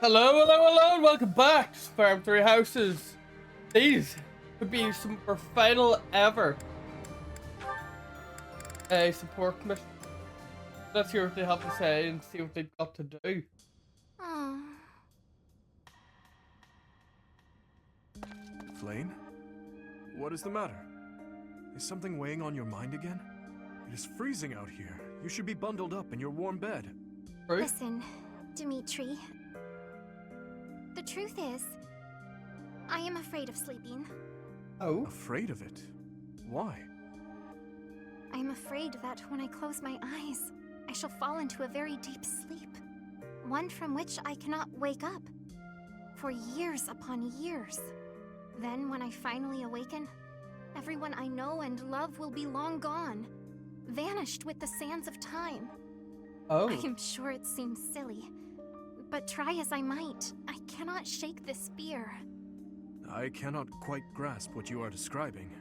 Hello, hello, hello, and welcome back to Farm 3 Houses. These could be some of our final ever support mission. Let's hear what they have to say and see what they've got to do. Oh. Flayn? What is the matter? Is something weighing on your mind again? It is freezing out here. You should be bundled up in your warm bed. Right? Listen, Dimitri. The truth is, I am afraid of sleeping. Oh? Afraid of it? Why? I am afraid that when I close my eyes, I shall fall into a very deep sleep. One from which I cannot wake up. For years upon years. Then, when I finally awaken, everyone I know and love will be long gone. Vanished with the sands of time. Oh. I am sure it seems silly. But try as I might, I cannot shake this fear. I cannot quite grasp what you are describing.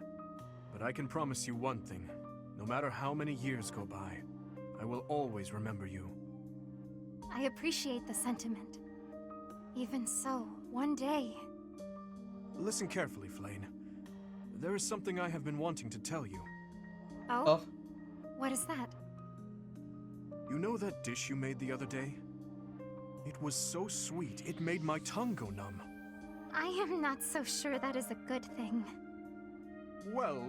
But I can promise you one thing. No matter how many years go by, I will always remember you. I appreciate the sentiment. Even so, one day... Listen carefully, Flayn. There is something I have been wanting to tell you. Oh? Oh. What is that? You know that dish you made the other day? It was so sweet, it made my tongue go numb. I am not so sure that is a good thing. Well,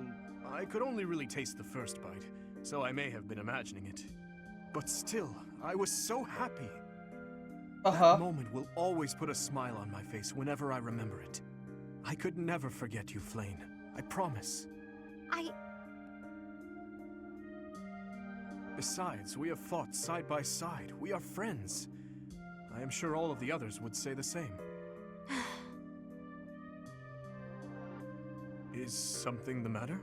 I could only really taste the first bite, so I may have been imagining it. But still, I was so happy. That moment will always put a smile on my face whenever I remember it. I could never forget you, Flayn. I promise. Besides, we have fought side by side. We are friends. I am sure all of the others would say the same. Is something the matter?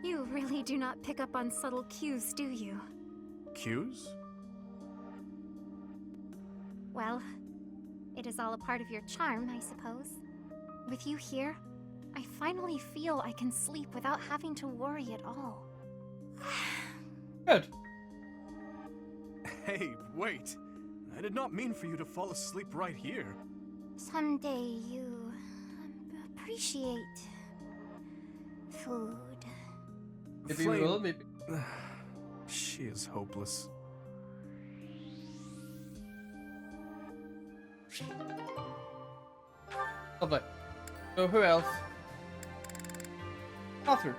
You really do not pick up on subtle cues, do you? Cues? Well, it is all a part of your charm, I suppose. With you here, I finally feel I can sleep without having to worry at all. Good. Hey, wait! I did not mean for you to fall asleep right here. Someday you appreciate food. Maybe we will, maybe. She is hopeless. Lovely. So who else? Catherine.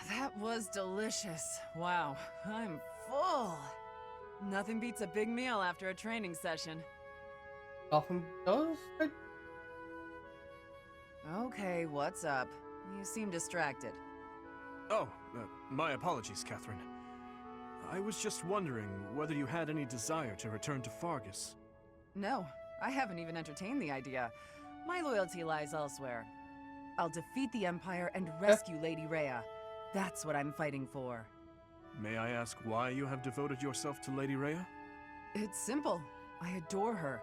That was delicious. Wow, I'm full. Nothing beats a big meal after a training session. Nothing does? Okay, what's up? You seem distracted. Oh, my apologies, Catherine. I was just wondering whether you had any desire to return to Fargus. No, I haven't even entertained the idea. My loyalty lies elsewhere. I'll defeat the Empire and rescue Lady Rhea. That's what I'm fighting for. May I ask why you have devoted yourself to Lady Rhea? It's simple. I adore her.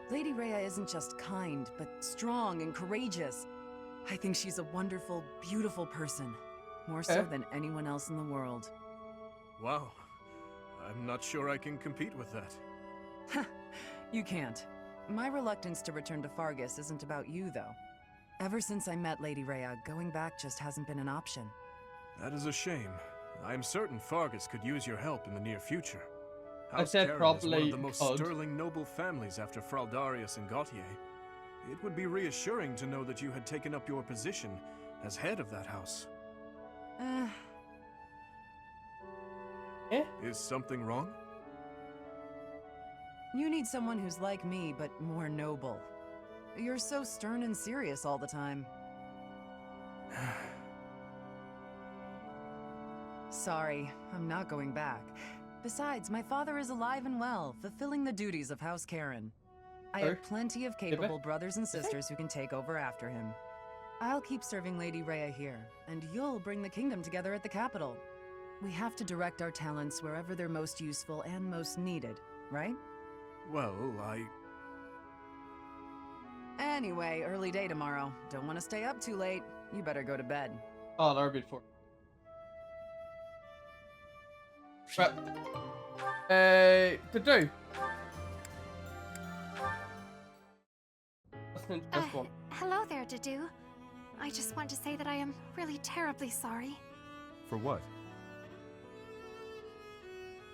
Lady Rhea isn't just kind, but strong and courageous. I think she's a wonderful, beautiful person. More so than anyone else in the world. Wow. I'm not sure I can compete with that. You can't. My reluctance to return to Fargus isn't about you, though. Ever since I met Lady Rhea, going back just hasn't been an option. That is a shame. I am certain Fargus could use your help in the near future. I said Karen probably is one of the most could. sterling noble families after Fraldarius and Gautier. It would be reassuring to know that you had taken up your position as head of that house. Is something wrong? You need someone who's like me, but more noble. You're so stern and serious all the time. Sorry, I'm not going back. Besides, my father is alive and well, fulfilling the duties of House Karen. I have plenty of capable brothers and sisters who can take over after him. I'll keep serving Lady Rhea here, and you'll bring the kingdom together at the capital. We have to direct our talents wherever they're most useful and most needed, right? Well, Anyway, early day tomorrow. Don't want to stay up too late. You better go to bed. Oh, that would be for. Right. To do. That's an interesting one. Hello there, Dedu. I just want to say that I am really terribly sorry. For what?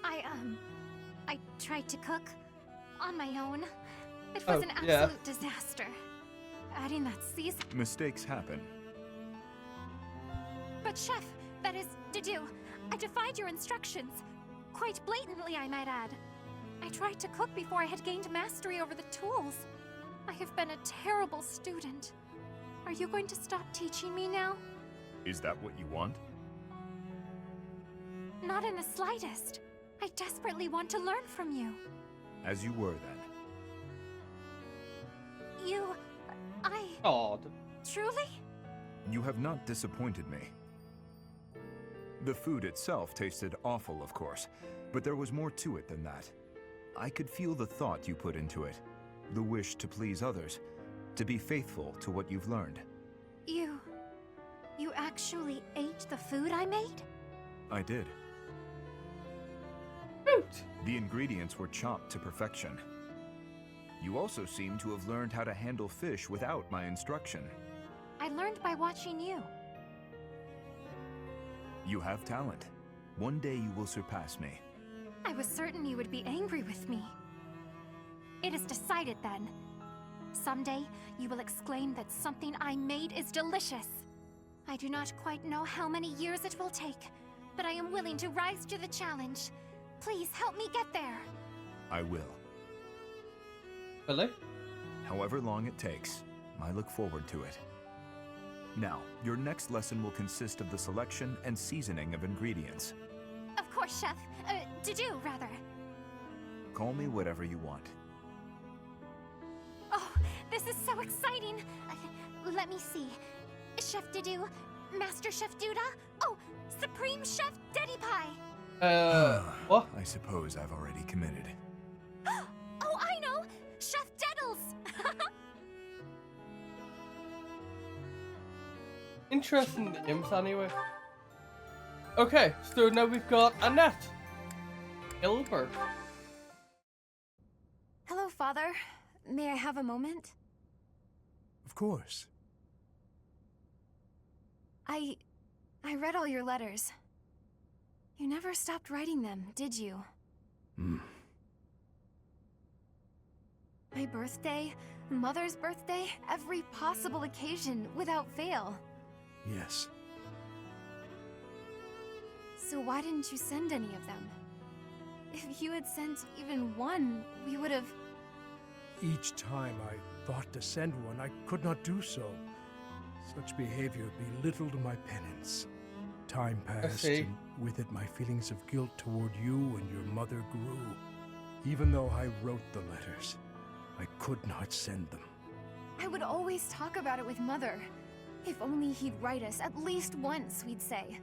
I tried to cook on my own. It was an absolute disaster. Adding that season. Mistakes happen. But Chef, that is, Dedu, I defied your instructions. Quite blatantly, I might add. I tried to cook before I had gained mastery over the tools. I have been a terrible student. Are you going to stop teaching me now? Is that what you want? Not in the slightest. I desperately want to learn from you. As you were then. Oh. Truly? You have not disappointed me. The food itself tasted awful, of course, but there was more to it than that. I could feel the thought you put into it, the wish to please others, to be faithful to what you've learned. You actually ate the food I made? I did. Fruit. The ingredients were chopped to perfection. You also seem to have learned how to handle fish without my instruction. I learned by watching you. You have talent. One day you will surpass me. I was certain you would be angry with me. It is decided then. Someday, you will exclaim that something I made is delicious. I do not quite know how many years it will take, but I am willing to rise to the challenge. Please help me get there. I will. Really? However long it takes, I look forward to it. Now, your next lesson will consist of the selection and seasoning of ingredients. Of course, Chef. Dedu, rather. Call me whatever you want. Oh, this is so exciting. Let me see. Chef Dedu, Master Chef Duda, oh, Supreme Chef Deddy Pie. What? I suppose I've already committed. Oh, I know! Chef Deddles! Interesting names anyway. Okay, so now we've got Annette. Gilbert. Hello, Father. May I have a moment? Of course. I read all your letters. You never stopped writing them, did you? My birthday, Mother's birthday, every possible occasion, without fail. Yes. So why didn't you send any of them? If you had sent even one, we would have... Each time I thought to send one, I could not do so. Such behavior belittled my penance. Time passed, and with it my feelings of guilt toward you and your mother grew. Even though I wrote the letters, I could not send them. I would always talk about it with Mother. If only he'd write us at least once, we'd say.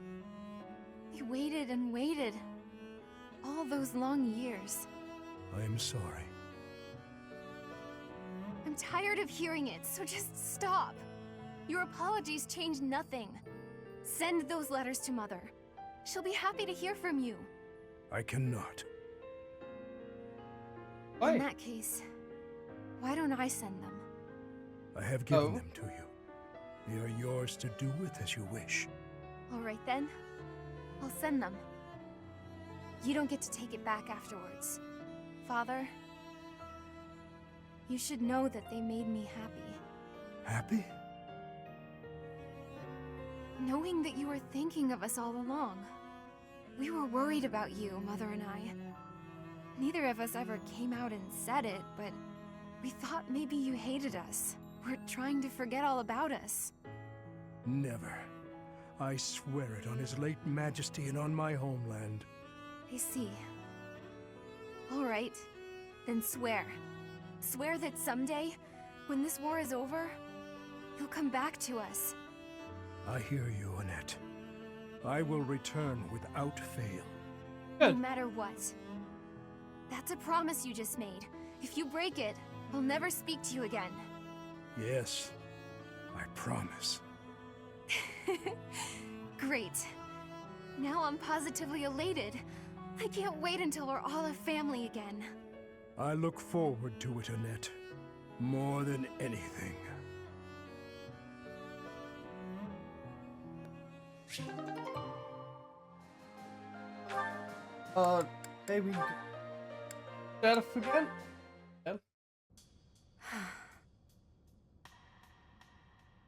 We waited and waited. All those long years. I am sorry. I'm tired of hearing it, so just stop. Your apologies change nothing. Send those letters to Mother. She'll be happy to hear from you. I cannot. Why? In that case, why don't I send them? I have given them to you. They are yours to do with as you wish. All right then. I'll send them. You don't get to take it back afterwards. Father, you should know that they made me happy. Happy? Knowing that you were thinking of us all along. We were worried about you, Mother and I. Neither of us ever came out and said it, but we thought maybe you hated us. Were trying to forget all about us. Never. I swear it on His late Majesty and on my homeland. I see. All right. Then swear. Swear that someday, when this war is over, you'll come back to us. I hear you, Annette. I will return without fail. No matter what. That's a promise you just made. If you break it, I'll never speak to you again. Yes, I promise. Great. Now I'm positively elated. I can't wait until we're all a family again. I look forward to it, Annette. More than anything. Maybe that again?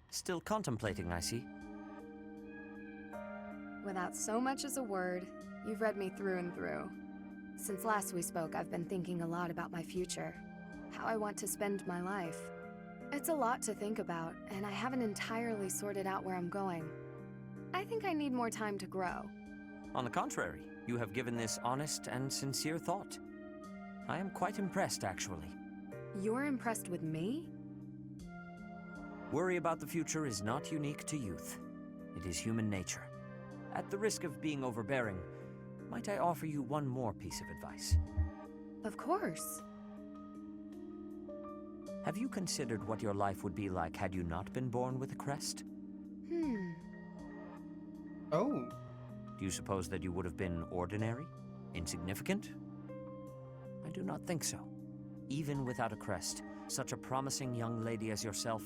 Still contemplating, I see. Without so much as a word, you've read me through and through. Since last we spoke, I've been thinking a lot about my future. How I want to spend my life. It's a lot to think about, and I haven't entirely sorted out where I'm going. I think I need more time to grow. On the contrary, you have given this honest and sincere thought. I am quite impressed, actually. You're impressed with me? Worry about the future is not unique to youth. It is human nature. At the risk of being overbearing, might I offer you one more piece of advice? Of course. Have you considered what your life would be like had you not been born with a crest? Oh. Do you suppose that you would have been ordinary? Insignificant? I do not think so. Even without a crest, such a promising young lady as yourself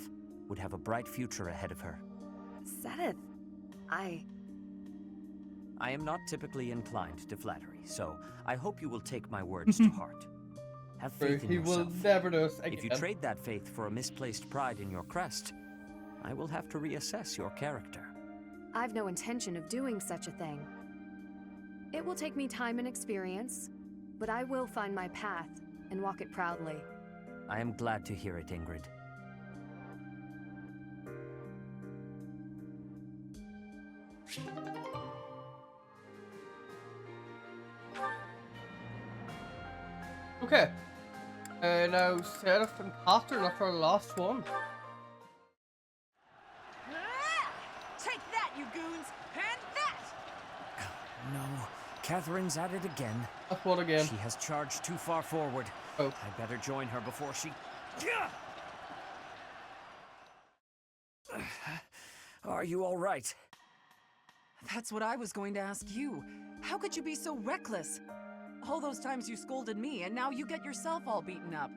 would have a bright future ahead of her. Sedith, I am not typically inclined to flattery, so I hope you will take my words to heart. Have faith in He yourself. will never do us again. If you trade that faith for a misplaced pride in your crest, I will have to reassess your character. I've no intention of doing such a thing. It will take me time and experience, but I will find my path and walk it proudly. I am glad to hear it, Ingrid. Okay. Now Seraph and Catherine are our last one. Take that, you goons! And that! No, Catherine's at it again. That's one again. She has charged too far forward. Oh. I better join her before she... Are you all right? That's what I was going to ask you. How could you be so reckless? All those times you scolded me, and now you get yourself all beaten up.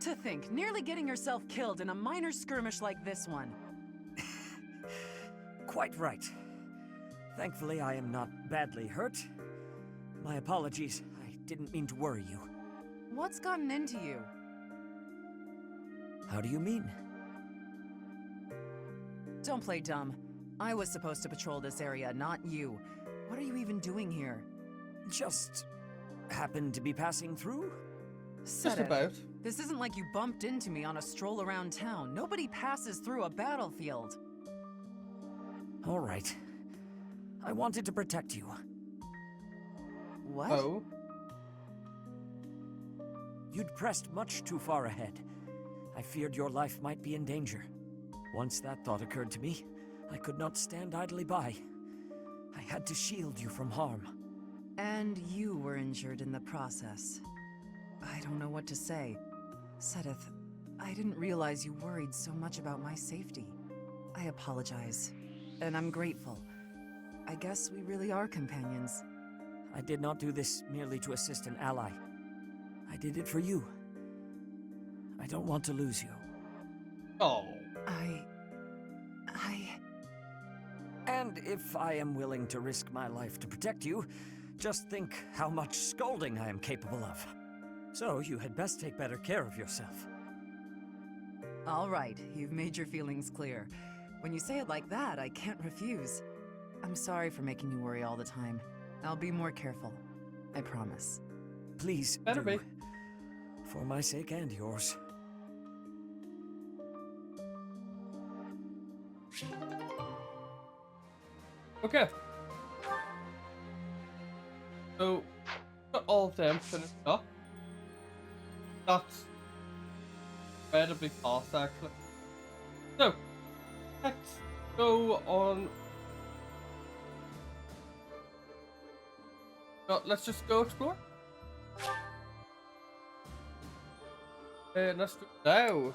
To think, nearly getting yourself killed in a minor skirmish like this one. Quite right. Thankfully, I am not badly hurt. My apologies. I didn't mean to worry you. What's gotten into you? How do you mean? Don't play dumb. I was supposed to patrol this area, not you. What are you even doing here? Just happened to be passing through? Just about. This isn't like you bumped into me on a stroll around town. Nobody passes through a battlefield. All right. I wanted to protect you. What? Oh. You'd pressed much too far ahead. I feared your life might be in danger. Once that thought occurred to me, I could not stand idly by. I had to shield you from harm. And you were injured in the process. I don't know what to say. Sedith, I didn't realize you worried so much about my safety. I apologize. And I'm grateful. I guess we really are companions. I did not do this merely to assist an ally. I did it for you. I don't want to lose you. Oh. And if I am willing to risk my life to protect you, just think how much scolding I am capable of. So you had best take better care of yourself. All right, you've made your feelings clear. When you say it like that, I can't refuse. I'm sorry for making you worry all the time. I'll be more careful. I promise. Please Better do. be. For my sake and yours. Okay. So, got all of them finished up. That's incredibly fast, actually. So, let's go on. No, let's just go explore. Let's do it now.